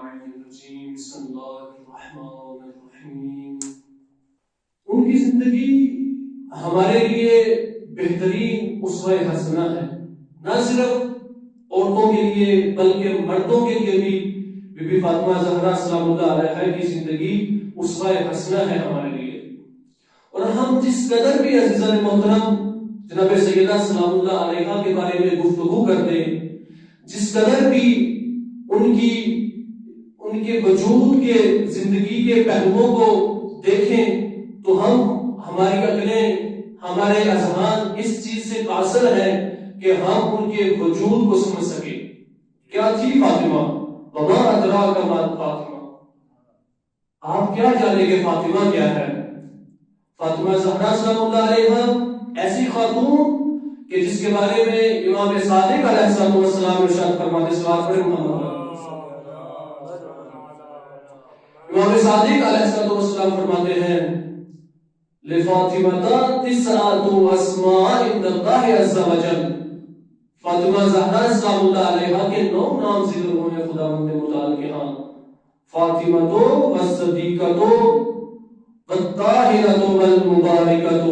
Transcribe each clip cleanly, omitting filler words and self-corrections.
بسم اللہ الرحمن الرحیم۔ ان کی زندگی ہمارے لیے بہترین اسوہ حسنہ ہے، نہ صرف عورتوں کے لیے بلکہ مردوں کے لیے بھی بی بی فاطمہ زہرا سلام اللہ علیہا کی زندگی اسوہ حسنہ ہے ہمارے لیے۔ اور ہم جس قدر بھی عزیزان محترم جناب سیدہ سلام اللہ علیہا کے بارے میں گفتگو کرتے، جس قدر بھی ان کے وجود کے زندگی کے پہلوؤں کو دیکھیں تو ہماری عقلیں، ہمارے اذہان اس چیز سے قاصر ہے کہ ہم ان کے وجود کو سمجھ سکیں۔ کیا تھی فاطمہ؟ وما ادراک ما فاطمہ، آپ کیا جانیں کہ فاطمہ کیا ہے؟ فاطمہ زہرا سلام اللہ علیہا ایسی خاتون کہ جس کے بارے میں امام صادق علیہ السلام ارشاد فرماتے، صلوات پڑھیں محمد۔ امام صادق علیہ السلام فرماتے ہیں لفاطمہ تسعۃ اسماء عند اللہ عز وجل، فاطمہ زہرا سلام اللہ علیہا کے 9 نام ذکر ہوئے ہیں خداوند متعال کے ہاں، فاطمہ والصدیقۃ والطاہرۃ والمبارکۃ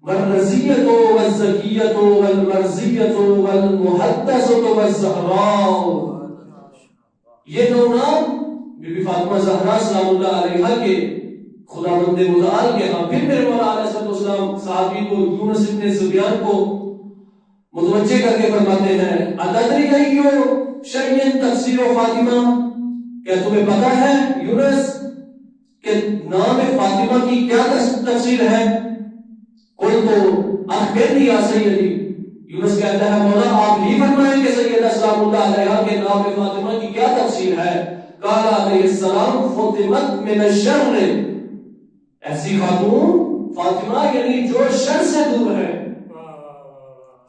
والرزیۃ والزکیۃ والمرضیۃ والمحدثۃ والزہراء۔ یہ 9 نام بی بی فاطمہ زہرا سلام اللہ علیہا کے خداوند متعال کے ہاں۔ پھر میرے مولا علیہ السلام صحابی کو یونس ابن زبیان کو متوجہ کر کے فرماتے ہیں اتدری ایو شیء تفسیر فاطمہ، کیا تمہیں پتا ہے یونس کہ نام فاطمہ کی کیا تفسیر ہے؟ قل تو اخبرنی یا سیدی، یونس کہتا ہے مولا آپ ہی فرمائیں کہ سیدہ سلام اللہ علیہا کے نام فاطمہ کی کیا تفسیر ہے؟ قال علیہ السلام فطمت من الشر، ایسی خاتون فاطمہ یعنی جو شر سے دور ہے،